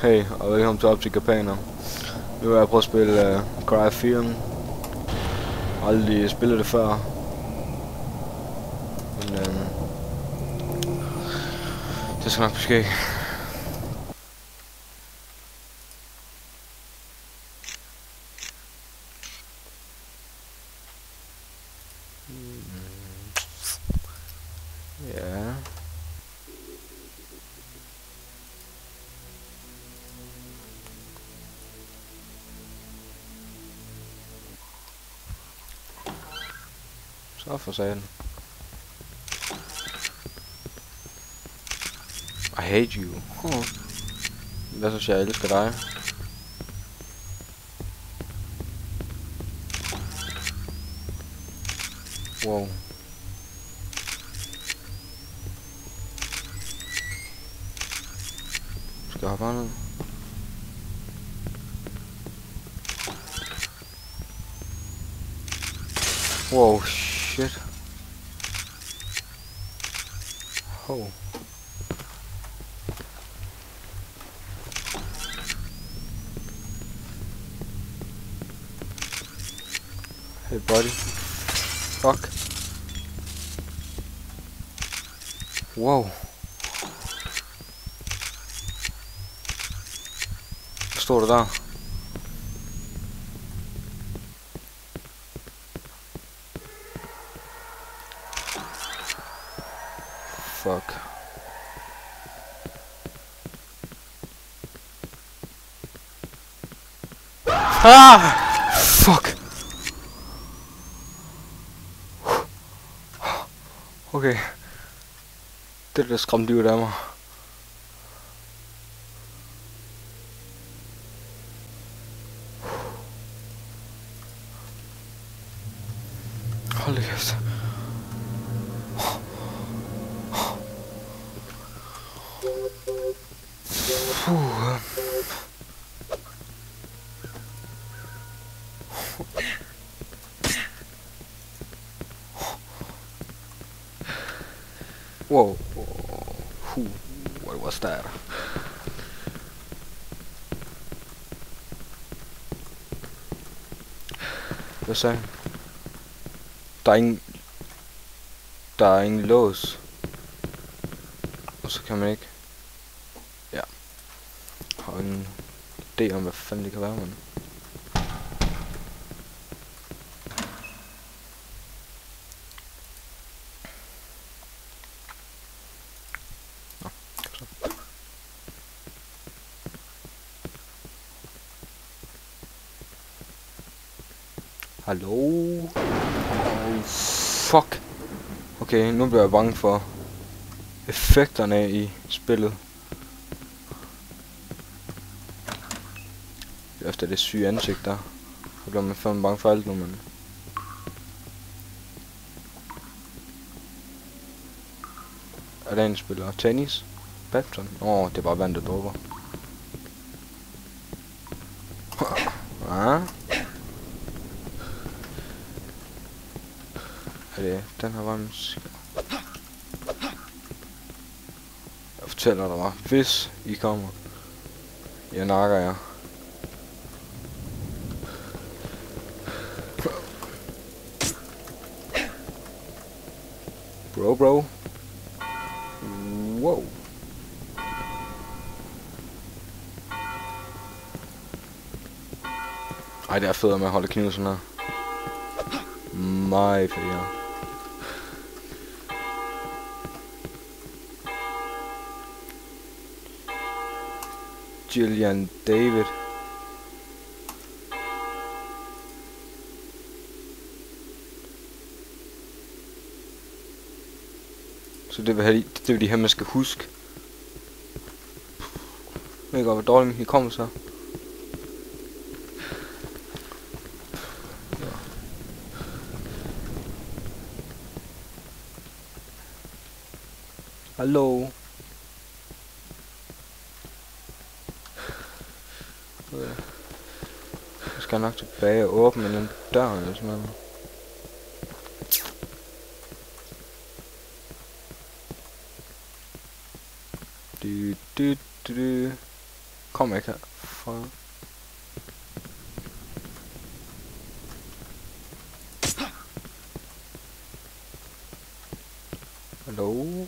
Hey, og velkommen til Optic Japaner. Nu er jeg prøvet at spille Cry 4. Aldrig spillet det før. Men det skal nok ske. Ja. Så for satan. I hate you. Hvad så, jeg elsker dig? Wow. Skal jeg hoppe ned? Wow, shit. Oh. Hey buddy. Fuck. Wow. Hvad står der der? Fuck. Ah! Fuck. Okay. Det der skræmte livet af mig. Hold da kæft. Whoa. What was that? Hvad sagde han? Der er ingen lås. Og så kan man ikke. Ja. Har en idé om hvad fanden det kan være, man. Hallo? Oh, fuck. Okay, nu bliver jeg bange for effekterne i spillet. Efter det syge ansigt der. Så bliver man fandme bange for alt nu, men. Er der en spiller tennis? Badminton? Det er bare vand, der dropper. Ah. Er det den her vej, jeg fortæller dig bare, hvis I kommer, jeg nakker jer. Bro. Wow. Ej, det er fedt med at holde kniven sådan her. Meget fedt, ja. Gillian David. Så det vil de her, man skal huske. Jeg ved godt, hvor dårligt I kommer så. Ja. Hallo. Jeg skal nok tilbage og åbne den dør eller sådan noget. Kom ikke her. For... Hallo?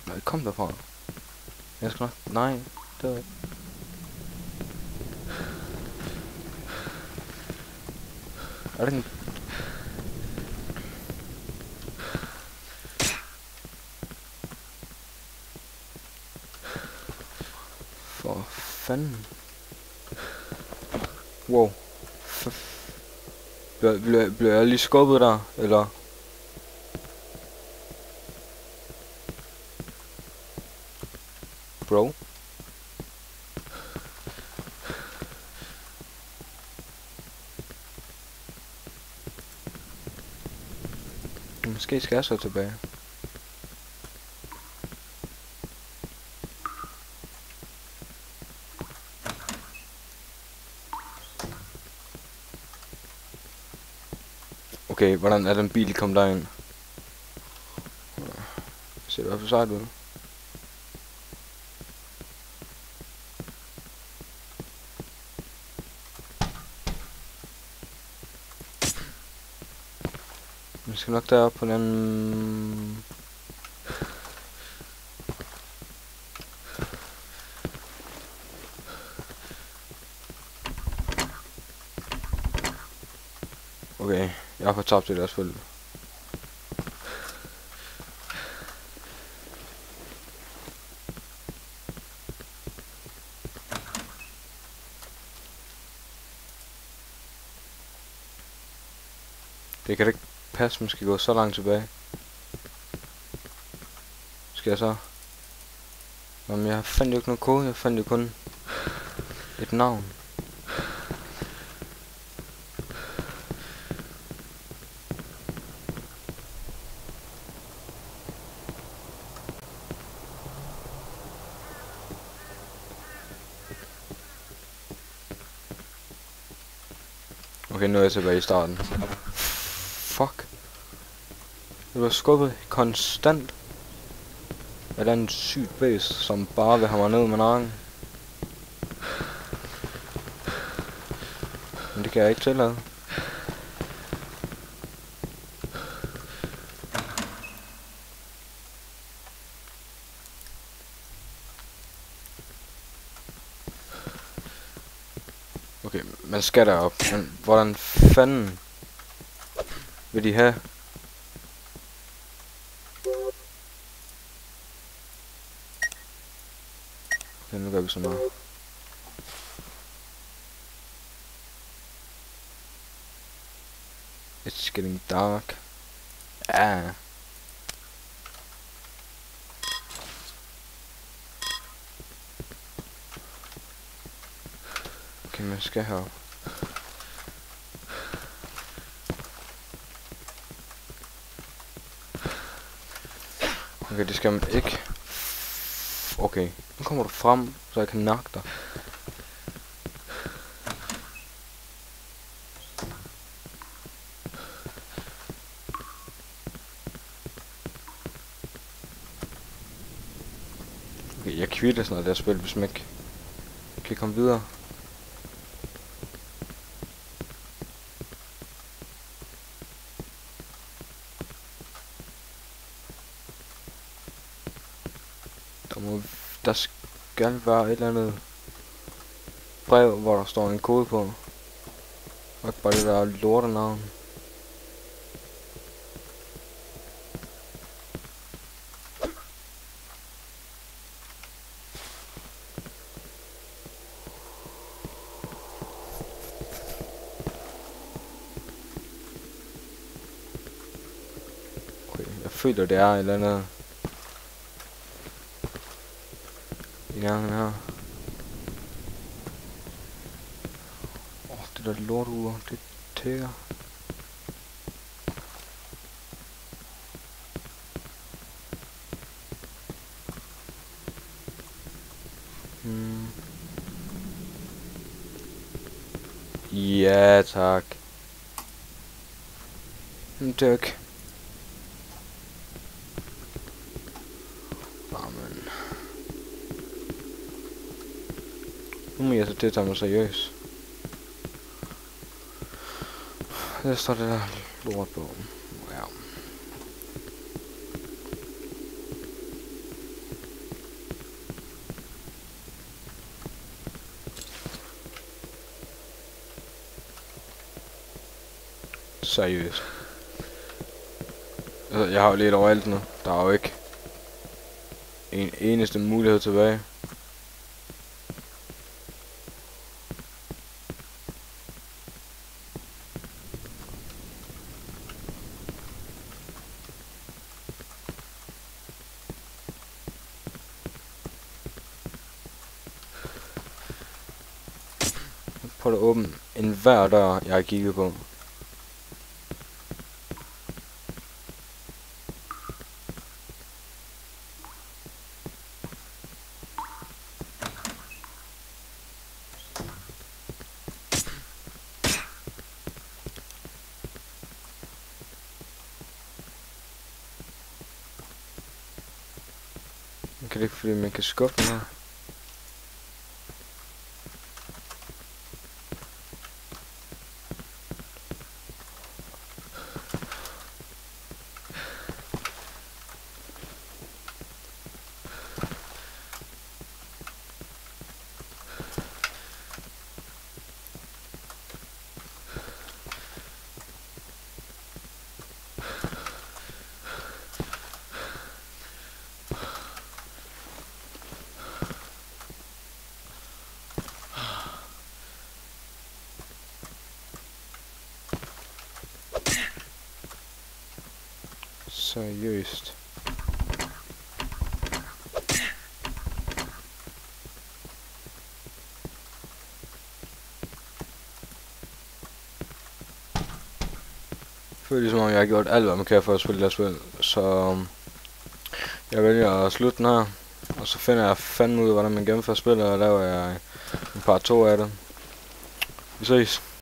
Nej, kom derfra. Jeg skal nok... Nej, det var... Er det en... For fanden. Wow. Bliver jeg lige skubbet der, eller? Bro? Måske skal jeg så tilbage. Okay, hvordan er den bil kom derind? Ser det i hvert fald sejt ud. Vi skal nok derop på den... Okay, jeg har fortabt det der spil. Det kan da ikke passe, man skal gå så langt tilbage. Skal jeg så? Jamen, jeg fandt jo ikke noget kode, jeg fandt jo kun et navn. Okay, nu er jeg tilbage i starten. Fuck. Jeg var skubbet konstant af den sygt bæs, som bare vil have mig ned med nakken. Men det kan jeg ikke tillade. Okay, man skal derop, men hvordan fanden vil de have? Okay, nu gør vi så meget. It's getting dark. Ja. Okay, man skal herop. Okay, det skal man ikke. Okay, nu kommer du frem, så jeg kan nakke dig. Okay, jeg kvitter sådan noget der spil, hvis man ikke kan komme videre. Der skal være et eller andet brev, hvor der står en kode på. Og ikke bare det der lortenavn. Okay, jeg føler det er et eller andet i gangen her. Det der lortur, det tækker. Ja, tak. Tak. ikke er til at tage mig seriøst. Der står det der lort på. Ja. Seriøst. Altså, jeg har jo lidt overalt nu. Der er jo ikke en eneste mulighed tilbage. Prøv at åbne enhver dør, jeg har kigget på. Kan det ikke, fordi man kan skubbe den her? Seriøst. Føles som om jeg har gjort alt hvad man kan for at spille det spil. Så jeg vælger at slutte den her. Og så finder jeg fandme ud af hvordan man gennemfører spillet, og laver jeg en par 2 af det. Vi ses.